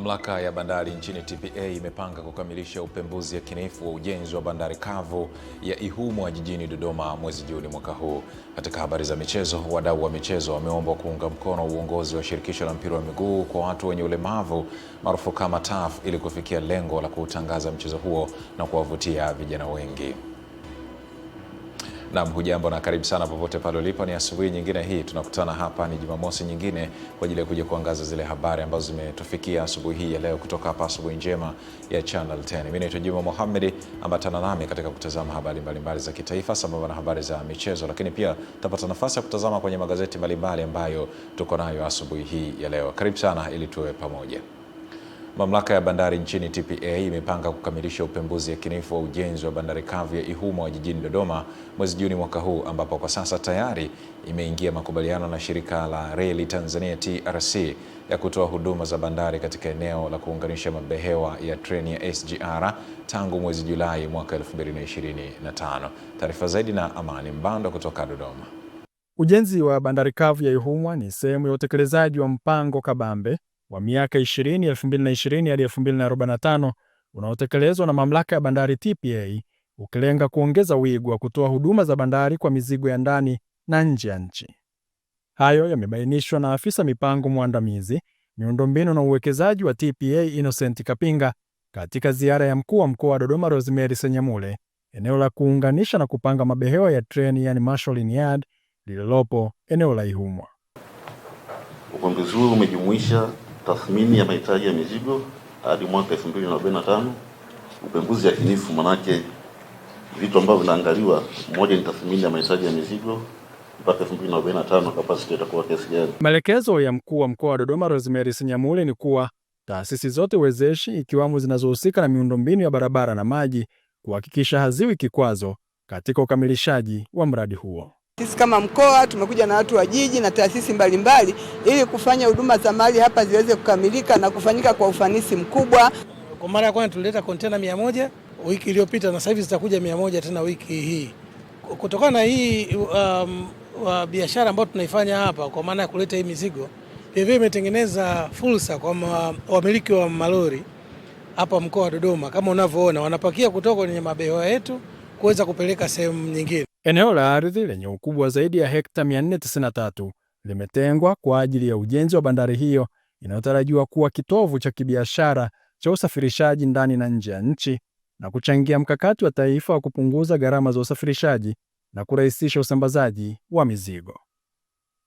Mamlaka ya bandari nchini TPA imepanga kukamilisha upembuzi yakinifu wa ujenzi wa bandari kavu ya Ihumwa jijini Dodoma mwezi Juni mwaka huu. Katika habari za michezo, wadau wa michezo wameombwa kuunga mkono uongozi wa shirikisho la mpira wa miguu kwa watu wenye ulemavu maarufu kama TAF ili kufikia lengo la kuutangaza mchezo huo na kuwavutia vijana wengi. Naam, hujambo na karibu sana popote pale ulipo. Ni asubuhi nyingine hii tunakutana hapa, ni Jumamosi nyingine kwa ajili ya kuja kuangaza zile habari ambazo zimetufikia asubuhi hii ya leo kutoka hapa Asubuhi Njema ya Channel 10. Mimi naitwa Juma Mohamed, ambatana nami katika kutazama habari mbalimbali za kitaifa sambamba na habari za michezo, lakini pia tutapata nafasi ya kutazama kwenye magazeti mbalimbali ambayo tuko nayo asubuhi hii ya leo. Karibu sana ili tuwe pamoja. Mamlaka ya bandari nchini TPA imepanga kukamilisha upembuzi yakinifu wa ujenzi wa bandari kavu ya Ihumwa jijini Dodoma mwezi Juni mwaka huu, ambapo kwa sasa tayari imeingia makubaliano na shirika la reli Tanzania TRC ya kutoa huduma za bandari katika eneo la kuunganisha mabehewa ya treni ya SGR tangu mwezi Julai mwaka 2025. Taarifa zaidi na Amani Mbando kutoka Dodoma. Ujenzi wa bandari kavu ya Ihumwa ni sehemu ya utekelezaji wa mpango kabambe wa miaka 2020 hadi 2045 unaotekelezwa na mamlaka ya bandari TPA, ukilenga kuongeza wigo wa kutoa huduma za bandari kwa mizigo ya ndani na nje ya nchi. Hayo yamebainishwa na afisa mipango mwandamizi, miundombinu na uwekezaji wa TPA Innocent Kapinga katika ziara ya mkuu wa mkoa wa Dodoma Rosemary Senyamule eneo la kuunganisha na kupanga mabehewa ya treni yani marshalling yard lililopo eneo la Ihumwa. Upembuzi huu umejumuisha tathmini ya mahitaji ya mizigo hadi mwaka 2045. Upembuzi yakinifu manake vitu ambavyo vinaangaliwa, moja ni tathmini ya mahitaji ya mizigo mpaka 2045 capacity itakuwa kiasi gani. Maelekezo ya mkuu wa mkoa wa Dodoma Rosemary Senyamule ni kuwa taasisi zote wezeshi ikiwamo zinazohusika na miundombinu ya barabara na maji kuhakikisha haziwi kikwazo katika ukamilishaji wa mradi huo. Sisi kama mkoa tumekuja na watu wa jiji na taasisi mbalimbali ili kufanya huduma za mali hapa ziweze kukamilika na kufanyika kwa ufanisi mkubwa. Kwa mara ya kwanza tulileta kontena 100 wiki iliyopita na sasa hivi zitakuja 100 tena wiki hii. Kutokana na hii biashara ambayo tunaifanya hapa kwa maana ya kuleta hii mizigo, hivi imetengeneza fursa kwa wamiliki wa malori hapa mkoa wa Dodoma. Kama unavyoona wanapakia kutoka kwenye mabehewa yetu kuweza kupeleka sehemu nyingine. Eneo la ardhi lenye ukubwa zaidi ya hekta 493 limetengwa kwa ajili ya ujenzi wa bandari hiyo inayotarajiwa kuwa kitovu cha kibiashara cha usafirishaji ndani na nje ya nchi na kuchangia mkakati wa taifa wa kupunguza gharama za usafirishaji na kurahisisha usambazaji wa mizigo.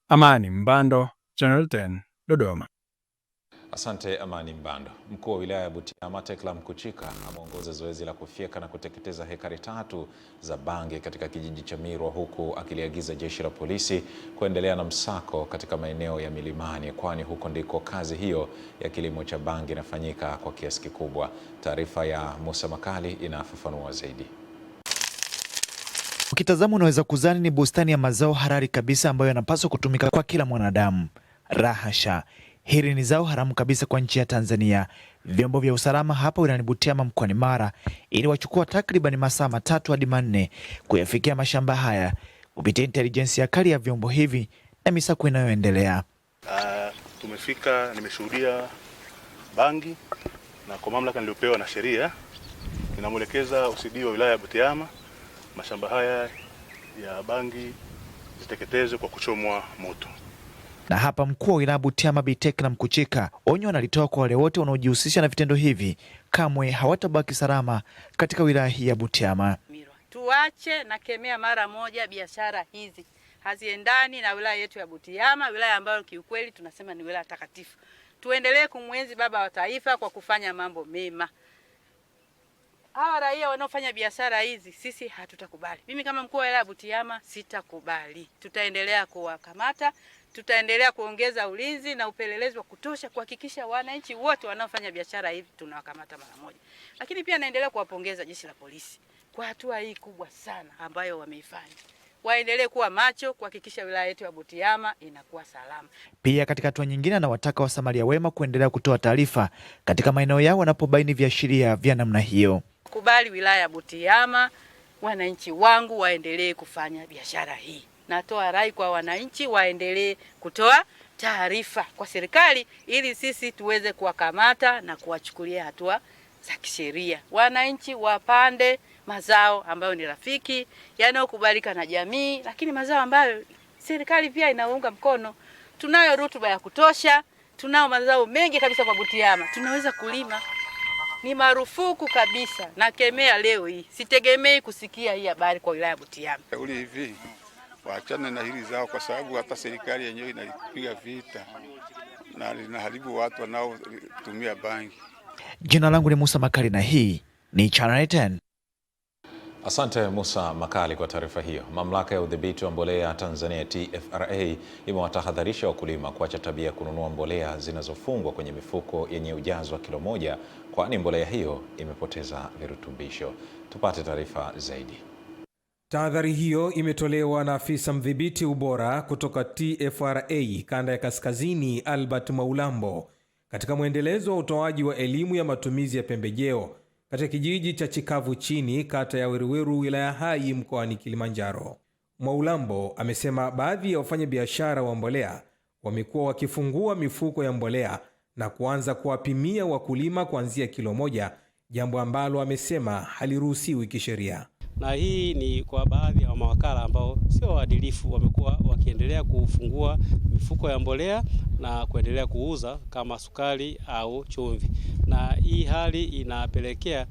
Amani Mbando, Channel 10, Dodoma. Asante Amani Mbando. Mkuu wa wilaya ya Butiama Tekla Mkuchika ameongoza zoezi la kufyeka na kuteketeza hekari 3 za bangi katika kijiji cha Mirwa, huku akiliagiza jeshi la polisi kuendelea na msako katika maeneo ya milimani, kwani huko ndiko kazi hiyo ya kilimo cha bangi inafanyika kwa kiasi kikubwa. Taarifa ya Musa Makali inafafanua zaidi. Ukitazama unaweza kuzani ni bustani ya mazao harari kabisa ambayo yanapaswa kutumika kwa kila mwanadamu. Rahasha. Hili ni zao haramu kabisa kwa nchi ya Tanzania. Vyombo vya usalama hapa wilayani Butiama mkoani Mara ili wachukua takriban masaa 3 hadi 4 kuyafikia mashamba haya kupitia intelijensia kali ya vyombo hivi na misako inayoendelea. Nimeshuhudia bangi na kwa mamlaka niliyopewa na sheria ninamwelekeza OCD wa wilaya ya Butiama mashamba haya ya bangi ziteketezwe kwa kuchomwa moto. Na hapa mkuu wa wilaya Butiama Bi Tekla Mkuchika onyo analitoa kwa wale wote wanaojihusisha na vitendo hivi, kamwe hawatabaki salama katika wilaya hii ya Butiama. Tuache na kemea mara moja biashara hizi. Haziendani na wilaya yetu ya Butiama, wilaya ambayo kiukweli tunasema ni wilaya takatifu. Tuendelee kumwenzi baba wa taifa kwa kufanya mambo mema. Hawa raia wanaofanya biashara hizi sisi hatutakubali. Mimi kama mkuu wa wilaya ya Butiama sitakubali. Tutaendelea kuwakamata. Tutaendelea kuongeza ulinzi na upelelezi wa kutosha kuhakikisha wananchi wote wanaofanya biashara hivi tunawakamata mara moja. Lakini pia naendelea kuwapongeza jeshi la polisi kwa hatua hii kubwa sana ambayo wameifanya. Waendelee kuwa macho kuhakikisha wilaya yetu ya Butiama inakuwa salama. Pia katika hatua nyingine anawataka wasamaria wema kuendelea kutoa taarifa katika maeneo yao wanapobaini viashiria vya namna hiyo. Kubali wilaya ya Butiama, wananchi wangu waendelee kufanya biashara hii. Natoa rai kwa wananchi waendelee kutoa taarifa kwa serikali ili sisi tuweze kuwakamata na kuwachukulia hatua za kisheria. Wananchi wapande mazao ambayo ni rafiki, yanayokubalika na jamii, lakini mazao ambayo serikali pia inaunga mkono. Tunayo rutuba ya kutosha, tunao mazao mengi kabisa kwa Butiama, tunaweza kulima. Ni marufuku kabisa, nakemea leo hii. Sitegemei kusikia hii habari kwa wilaya ya Butiama. Uli hivi waachane na hili zao, kwa sababu hata serikali yenyewe inalipiga vita na linaharibu watu wanaotumia bangi. Jina langu ni Musa Makali na hii ni Channel 10. Asante Musa Makali kwa taarifa hiyo. Mamlaka ya udhibiti wa mbolea Tanzania TFRA imewatahadharisha wakulima kuacha tabia ya kununua mbolea zinazofungwa kwenye mifuko yenye ujazo wa kilo 1, kwani mbolea hiyo imepoteza virutubisho. Tupate taarifa zaidi. Tahadhari hiyo imetolewa na afisa mdhibiti ubora kutoka TFRA kanda ya Kaskazini Albert Maulambo katika mwendelezo wa utoaji wa elimu ya matumizi ya pembejeo katika kijiji cha Chikavu Chini, kata ya Weruweru, wilaya Hai, mkoani Kilimanjaro. Maulambo amesema baadhi ya wafanyabiashara wa mbolea wamekuwa wakifungua mifuko ya mbolea na kuanza kuwapimia wakulima kuanzia kilo 1, jambo ambalo amesema haliruhusiwi kisheria. Na hii ni kwa baadhi ya mawakala ambao sio waadilifu, wamekuwa wakiendelea kufungua mifuko ya mbolea na kuendelea kuuza kama sukari au chumvi. Na hii hali inapelekea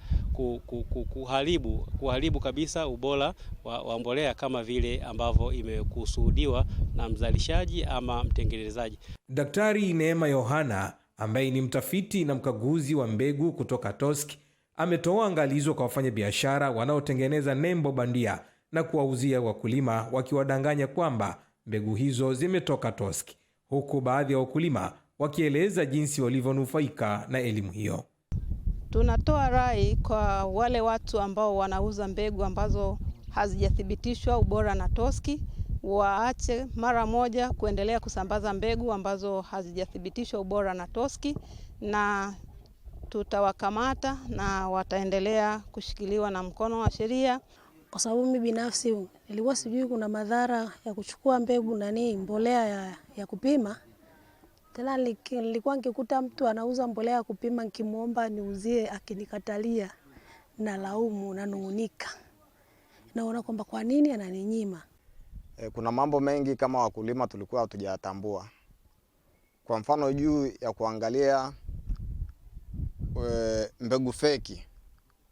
kuharibu kabisa ubora wa mbolea kama vile ambavyo imekusudiwa na mzalishaji ama mtengenezaji. Daktari Neema Yohana ambaye ni mtafiti na mkaguzi wa mbegu kutoka TOSCI ametoa angalizo kwa wafanyabiashara wanaotengeneza nembo bandia na kuwauzia wakulima wakiwadanganya kwamba mbegu hizo zimetoka TOSCI, huku baadhi ya wakulima wakieleza jinsi walivyonufaika na elimu hiyo. Tunatoa rai kwa wale watu ambao wanauza mbegu ambazo hazijathibitishwa ubora na TOSCI, waache mara moja kuendelea kusambaza mbegu ambazo hazijathibitishwa ubora na TOSCI, na tutawakamata na wataendelea kushikiliwa na mkono wa sheria. Kwa sababu mimi binafsi nilikuwa sijui kuna madhara ya kuchukua mbegu mbolea ya kupima. Tena nilikuwa nikikuta mtu anauza mbolea ya kupima, nikimuomba niuzie akinikatalia na laumu na nungunika. Naona kwamba kwa nini ananinyima. Kuna mambo mengi kama wakulima tulikuwa hatujatambua. Kwa mfano juu ya kuangalia mbegu feki,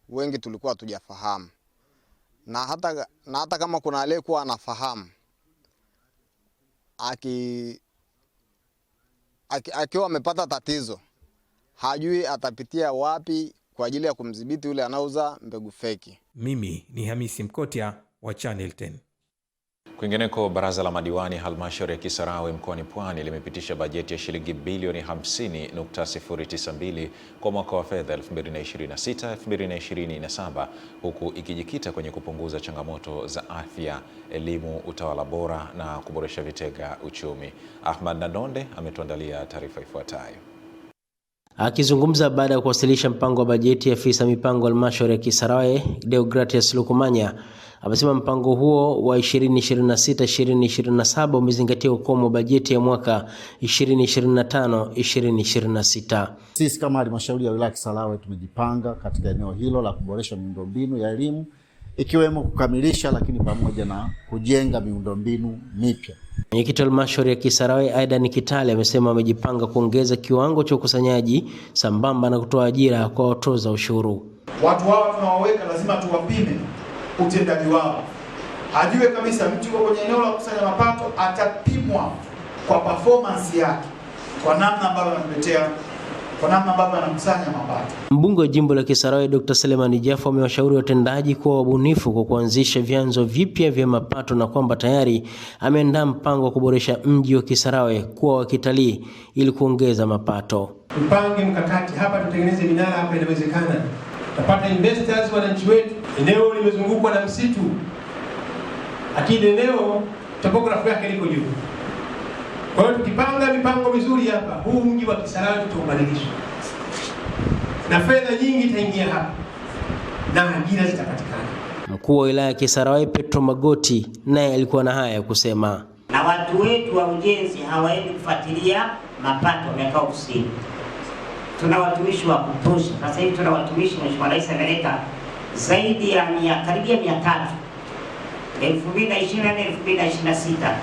wengi tulikuwa hatujafahamu. Na hata kama kuna aliyekuwa anafahamu, akiwa amepata tatizo, hajui atapitia wapi kwa ajili ya kumdhibiti yule anauza mbegu feki. Mimi ni Hamisi Mkotia wa Channel 10. Kwingineko, baraza la madiwani halmashauri ya Kisarawe mkoani Pwani limepitisha bajeti ya shilingi bilioni 50.092 kwa mwaka wa fedha 2026-2027, huku ikijikita kwenye kupunguza changamoto za afya, elimu, utawala bora na kuboresha vitega uchumi. Ahmad Nadonde ametuandalia taarifa ifuatayo. Akizungumza baada ya kuwasilisha mpango wa bajeti, afisa mipango halmashauri ya Kisarawe Deogratius Lukumanya amesema mpango huo wa 2026-2027 umezingatia ukomo wa bajeti ya mwaka 2025-2026. Sisi kama halmashauri ya wilaya Kisarawe tumejipanga katika eneo hilo la kuboresha miundombinu ya elimu, ikiwemo kukamilisha lakini pamoja na kujenga miundombinu mipya. Mwenyekiti wa halmashauri ya Kisarawe Aidan Kitale amesema wamejipanga kuongeza kiwango cha ukusanyaji sambamba na kutoa ajira kwa watoza ushuru. Watu hao tunawaweka lazima tuwapime utendaji wao. Hajue kabisa mtu yuko kwenye eneo la kukusanya mapato, atapimwa kwa performance yake, kwa namna ambavyo anatuletea, kwa namna ambavyo anakusanya mapato. Mbunge wa jimbo la Kisarawe Dr. Selemani Jafo amewashauri watendaji kuwa wabunifu kwa kuanzisha vyanzo vipya vya mapato na kwamba tayari ameandaa mpango wa kuboresha mji wa Kisarawe kuwa wa kitalii ili kuongeza mapato. Tupange mkakati hapa, tutengeneze minara hapa, inawezekana. Tutapata investors, wananchi wetu. Eneo limezungukwa na msitu, lakini eneo topography yake liko juu. Kwa hiyo tukipanga mipango mizuri hapa, huu mji wa Kisarawe tutaubadilisha. Na fedha nyingi itaingia hapa na ajira zitapatikana. Mkuu wa wilaya ya Kisarawe Petro Magoti naye alikuwa na haya ya kusema. na watu wetu wa ujenzi hawaendi kufuatilia mapato, wamekaa ofisini. Tuna watumishi wa kutosha. Sasa hivi tuna watumishi, Mheshimiwa Rais ameleta zaidi ya karibia 300. 2024 2026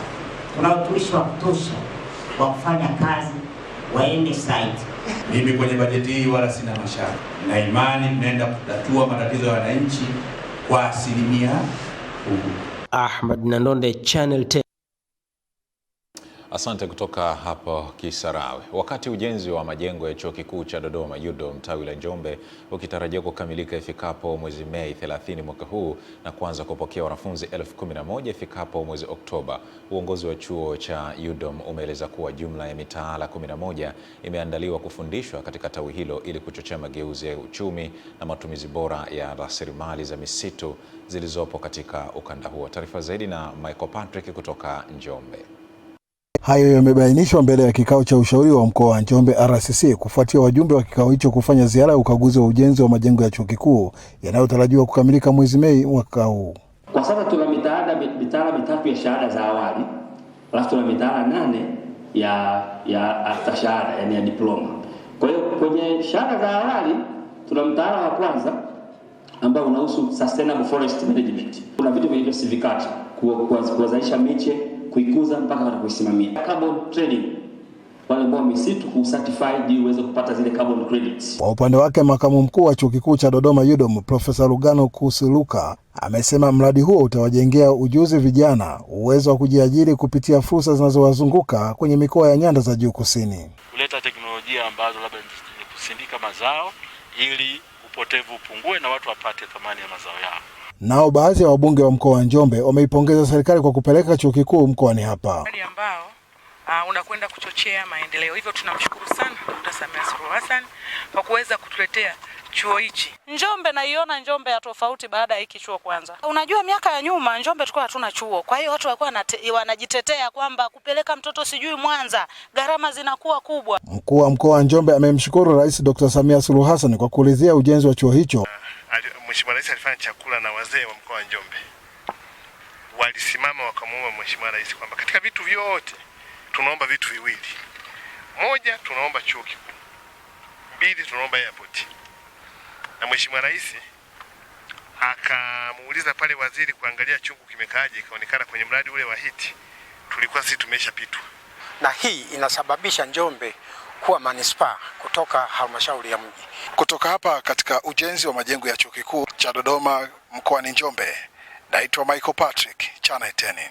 tuna watumishi wa kutosha wa kufanya kazi, waende site. Mimi kwenye bajeti hii wala sina mashaka, na imani mnaenda kutatua matatizo ya wananchi kwa asilimia kubwa. Ahmad Nandonde, Channel 10. Asante kutoka hapo Kisarawe. Wakati ujenzi wa majengo ya Chuo Kikuu cha Dodoma UDOM tawi la Njombe ukitarajiwa kukamilika ifikapo mwezi Mei 30 mwaka huu na kuanza kupokea wanafunzi 11,000 ifikapo mwezi Oktoba, uongozi wa chuo cha UDOM umeeleza kuwa jumla ya mitaala 11 imeandaliwa kufundishwa katika tawi hilo ili kuchochea mageuzi ya uchumi na matumizi bora ya rasilimali za misitu zilizopo katika ukanda huo. Taarifa zaidi na Michael Patrick kutoka Njombe. Hayo yamebainishwa mbele ya kikao cha ushauri wa mkoa wa Njombe RCC kufuatia wajumbe wa kikao hicho kufanya ziara ya ukaguzi wa ujenzi wa majengo ya chuo kikuu yanayotarajiwa kukamilika mwezi Mei mwaka huu. Kwa sasa tuna mitaala mitatu ya shahada za awali, alafu tuna mitaala 8 ya astashahada, yani ya diploma. Kwa hiyo kwenye shahada za awali tuna mtaala wa kwanza ambao unahusu sustainable forest management. Kuna vitu vya civiculture, kuwazalisha miche, kuikuza mpaka kuisimamia. Carbon trading, wale ambao misitu kucertified ili uweze kupata zile carbon credits. Kwa upande wake, makamu mkuu wa Chuo Kikuu cha Dodoma UDOM Profesa Lugano Kusiluka amesema mradi huo utawajengea ujuzi vijana uwezo wa kujiajiri kupitia fursa zinazowazunguka kwenye mikoa ya nyanda za juu kusini. Kuleta teknolojia ambazo labda ni kusindika mazao ili upotevu upungue na watu wapate thamani ya mazao yao. Nao baadhi ya wabunge wa mkoa wa Njombe wameipongeza serikali kwa kupeleka chuo kikuu mkoani hapa. Mradi ambao unakwenda kuchochea maendeleo. Hivyo tunamshukuru sana Dr. Samia Suluhu Hassan kwa kuweza kutuletea chuo hichi. Njombe naiona Njombe ya tofauti baada ya hiki chuo kwanza. Unajua miaka ya nyuma Njombe tulikuwa hatuna chuo. Kwa hiyo watu walikuwa wanajitetea kwamba kupeleka mtoto sijui Mwanza, gharama zinakuwa kubwa. Mkuu wa mkoa wa Njombe amemshukuru Rais Dr. Samia Suluhu Hassan kwa kuridhia ujenzi wa chuo hicho. Mheshimiwa Rais alifanya chakula na wazee wa mkoa wa Njombe. Walisimama wakamuomba Mheshimiwa Rais kwamba katika vitu vyote tunaomba vitu viwili. Moja, tunaomba chuo kikuu. 2, tunaomba airport. Na Mheshimiwa Rais akamuuliza pale waziri kuangalia chungu kimekaaje, ikaonekana kwenye mradi ule wa hiti tulikuwa sisi tumeshapitwa. Na hii inasababisha Njombe kuwa manispaa kutoka halmashauri ya mji. Kutoka hapa katika ujenzi wa majengo ya Chuo Kikuu cha Dodoma mkoani Njombe, naitwa Michael Patrick, Channel 10.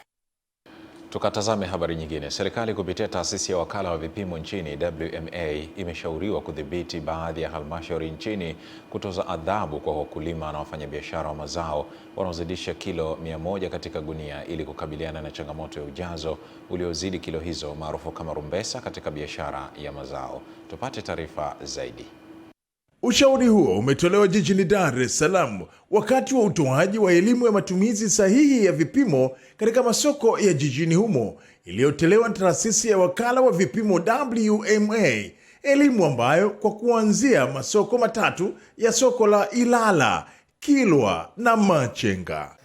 Tukatazame habari nyingine. Serikali kupitia taasisi ya wakala wa vipimo nchini WMA imeshauriwa kudhibiti baadhi ya halmashauri nchini kutoza adhabu kwa wakulima na wafanyabiashara wa mazao wanaozidisha kilo 100 katika gunia ili kukabiliana na changamoto ya ujazo uliozidi kilo hizo maarufu kama rumbesa katika biashara ya mazao. Tupate taarifa zaidi. Ushauri huo umetolewa jijini Dar es Salaam wakati wa utoaji wa elimu ya matumizi sahihi ya vipimo katika masoko ya jijini humo iliyotolewa na taasisi ya wakala wa vipimo WMA, elimu ambayo kwa kuanzia masoko matatu ya soko la Ilala, Kilwa na Machenga.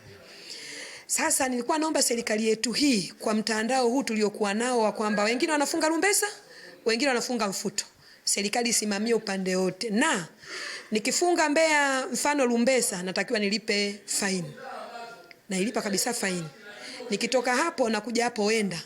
Sasa nilikuwa naomba serikali yetu hii kwa mtandao huu tuliokuwa nao wa kwamba wengine wanafunga rumbesa, wengine wanafunga mfuto. Serikali isimamie upande wote, na nikifunga Mbeya mfano rumbesa natakiwa nilipe faini. Na ilipa kabisa faini. Nikitoka hapo na kuja hapo Wenda,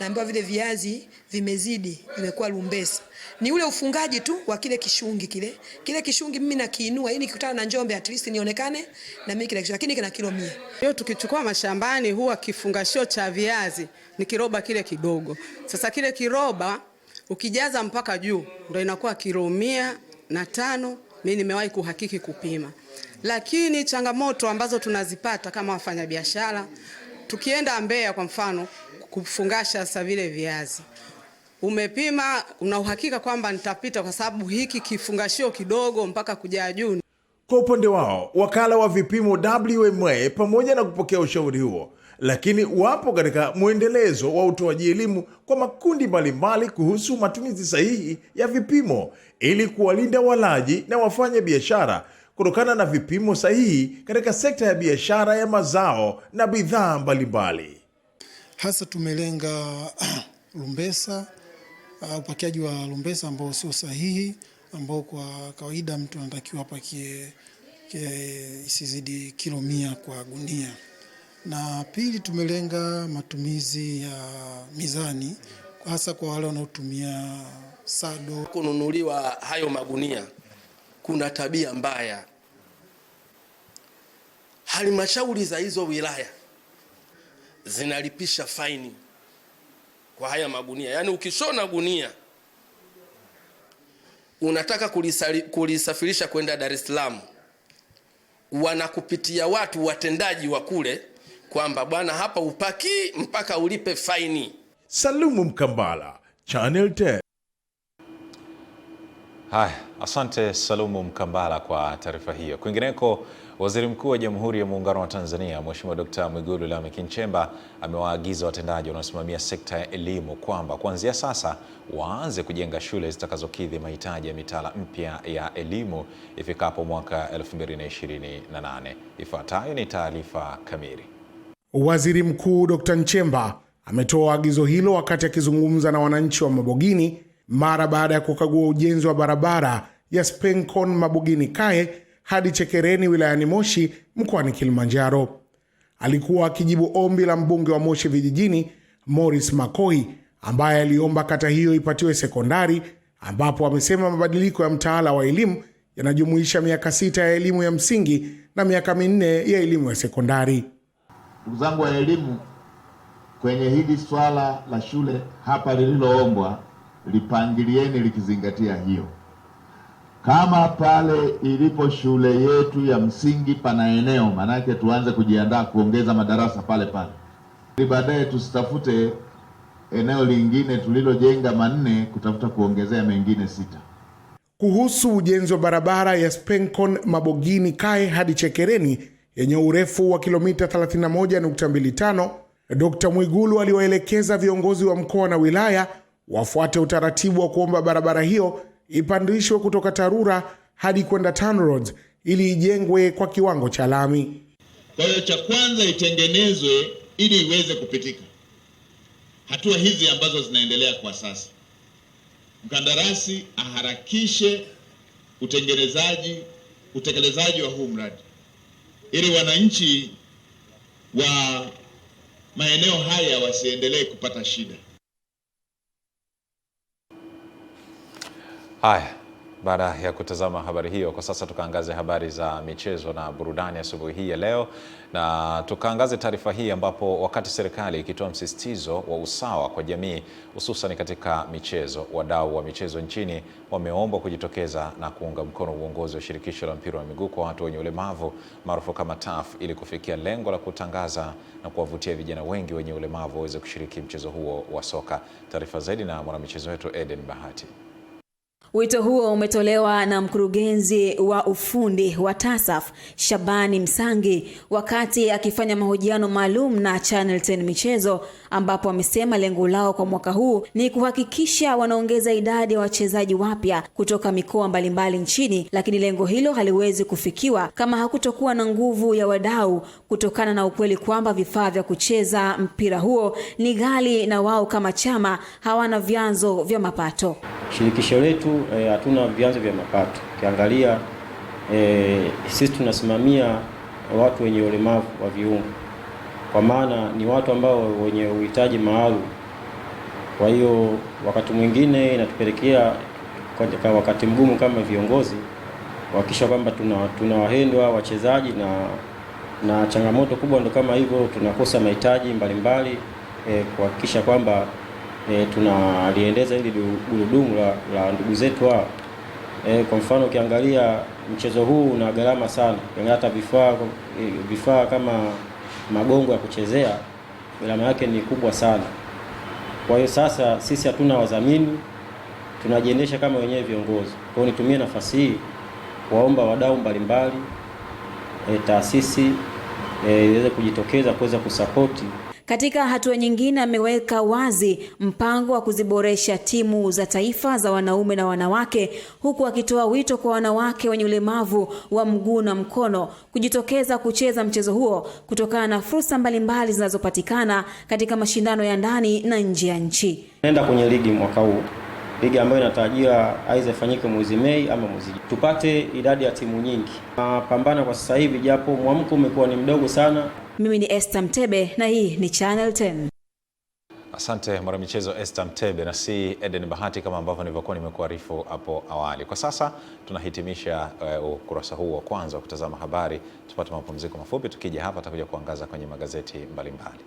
naambiwa vile viazi vimezidi, imekuwa rumbesa. Ni ule ufungaji tu wa kile kishungi kile. Kile kishungi mimi nakiinua ili nikikutana na Njombe at least nionekane na mimi kile kishungi, lakini kina kilo 100. Hiyo tukichukua mashambani huwa kifungashio cha viazi ni kiroba kile kidogo. Sasa kile kiroba ukijaza mpaka juu ndio inakuwa kilo 105. Mimi nimewahi kuhakiki kupima. Lakini changamoto ambazo tunazipata kama wafanyabiashara, tukienda Mbeya kwa mfano kufungasha sasa vile viazi, umepima una uhakika kwamba nitapita kwa sababu hiki kifungashio kidogo mpaka kujaa juu. Kwa upande wao, wakala wa vipimo WMA pamoja na kupokea ushauri huo, lakini wapo katika mwendelezo wa utoaji elimu kwa makundi mbalimbali kuhusu matumizi sahihi ya vipimo ili kuwalinda walaji na wafanya biashara kutokana na vipimo sahihi katika sekta ya biashara ya mazao na bidhaa mbalimbali. hasa tumelenga lumbesa, upakiaji wa lumbesa ambao sio sahihi, ambao kwa kawaida mtu anatakiwa apakie isizidi kilo 100 kwa gunia. Na pili, tumelenga matumizi ya mizani, hasa kwa wale wanaotumia sado. Kununuliwa hayo magunia kuna tabia mbaya. Halmashauri za hizo wilaya zinalipisha faini kwa haya magunia. Yaani ukishona gunia unataka kulisafirisha kwenda Dar es Salaam, wanakupitia watu watendaji wa kule kwamba bwana, hapa upaki mpaka ulipe faini. Salumu Mkambala, Channel 10. Haya, asante Salumu Mkambala kwa taarifa hiyo. Kwingineko, Waziri Mkuu wa Jamhuri ya Muungano wa Tanzania Mheshimiwa Dr. Mwigulu Lameck Nchemba amewaagiza watendaji wanaosimamia sekta ya elimu kwamba kuanzia sasa waanze kujenga shule zitakazokidhi mahitaji ya mitaala mpya ya elimu ifikapo mwaka 2028. Ifuatayo ni taarifa kamili. Waziri Mkuu Dr. Nchemba ametoa agizo hilo wakati akizungumza na wananchi wa Mabogini mara baada ya kukagua ujenzi wa barabara ya Spencon Mabogini Kae hadi Chekereni wilayani Moshi mkoani Kilimanjaro. Alikuwa akijibu ombi la mbunge wa Moshi Vijijini Morris Makoi ambaye aliomba kata hiyo ipatiwe sekondari, ambapo amesema mabadiliko ya mtaala wa elimu yanajumuisha miaka 6 ya elimu ya msingi na miaka 4 ya elimu ya sekondari. Ndugu zangu wa elimu, kwenye hili swala la shule hapa lililoombwa, lipangilieni likizingatia hiyo. Kama pale ilipo shule yetu ya msingi pana eneo, manake tuanze kujiandaa kuongeza madarasa pale pale. Ili baadaye tusitafute eneo lingine tulilojenga 4 kutafuta kuongezea mengine 6. Kuhusu ujenzi wa barabara ya Spencon Mabogini Kae hadi Chekereni yenye urefu wa kilomita 31.25, Dr. Mwigulu aliwaelekeza viongozi wa mkoa na wilaya wafuate utaratibu wa kuomba barabara hiyo ipandishwe kutoka TARURA hadi kwenda TANROADS ili ijengwe kwa kiwango cha lami. Kwa hiyo cha kwanza itengenezwe ili iweze kupitika. Hatua hizi ambazo zinaendelea kwa sasa, mkandarasi aharakishe utekelezaji wa huu mradi ili wananchi wa maeneo haya wasiendelee kupata shida. Haya, baada ya kutazama habari hiyo, kwa sasa tukaangaze habari za michezo na burudani asubuhi hii ya leo, na tukaangaze taarifa hii ambapo wakati serikali ikitoa msisitizo wa usawa kwa jamii hususan katika michezo, wadau wa michezo nchini wameombwa kujitokeza na kuunga mkono uongozi wa shirikisho la mpira wa miguu kwa watu wenye ulemavu maarufu kama TAF ili kufikia lengo la kutangaza na kuwavutia vijana wengi wenye ulemavu waweze kushiriki mchezo huo wa soka. Taarifa zaidi na mwanamichezo wetu Eden Bahati. Wito huo umetolewa na mkurugenzi wa ufundi wa TASAF Shabani Msangi wakati akifanya mahojiano maalum na Channel 10 Michezo, ambapo amesema lengo lao kwa mwaka huu ni kuhakikisha wanaongeza idadi ya wachezaji wapya kutoka mikoa mbalimbali nchini, lakini lengo hilo haliwezi kufikiwa kama hakutokuwa na nguvu ya wadau, kutokana na ukweli kwamba vifaa vya kucheza mpira huo ni ghali na wao kama chama hawana vyanzo vya mapato. Shirikisho letu hatuna vyanzo vya mapato. Ukiangalia sisi tunasimamia watu wenye ulemavu wa viungo, kwa maana ni watu ambao wenye uhitaji maalum. Kwa hiyo wakati mwingine inatupelekea kwa wakati mgumu kama viongozi kuhakikisha kwamba tunawahendwa wachezaji na changamoto kubwa ndo kama hivyo, tunakosa mahitaji mbalimbali kuhakikisha kwamba tunaliendeza ili gurudumu la ndugu zetu hao. Kwa mfano ukiangalia mchezo huu una gharama sana, hata vifaa kama magongo ya kuchezea gharama yake ni kubwa sana. Kwa hiyo sasa sisi hatuna wadhamini, tunajiendesha kama wenyewe viongozi. Kwa hiyo nitumie nafasi hii kuwaomba wadau mbalimbali, taasisi iweze kujitokeza kuweza kusapoti. Katika hatua nyingine, ameweka wazi mpango wa kuziboresha timu za taifa za wanaume na wanawake, huku akitoa wito kwa wanawake wenye ulemavu wa mguu na mkono kujitokeza kucheza mchezo huo kutokana na fursa mbalimbali zinazopatikana katika mashindano ya ndani na nje ya nchi. Nenda kwenye ligi mwaka huu, ligi ambayo inatarajiwa aidha ifanyike mwezi Mei ama mwezi Juni. Tupate idadi ya timu nyingi. Pambana kwa sasa hivi japo mwamko umekuwa ni mdogo sana. Mimi ni Esther Mtebe na hii ni Channel 10. Asante mwanamichezo Esther Mtebe, na si Eden Bahati kama ambavyo nilivyokuwa nimekuarifu hapo awali. Kwa sasa tunahitimisha ukurasa huu wa kwanza wa kutazama habari. Tupate mapumziko mafupi, tukija hapa tutakuja kuangaza kwenye magazeti mbalimbali.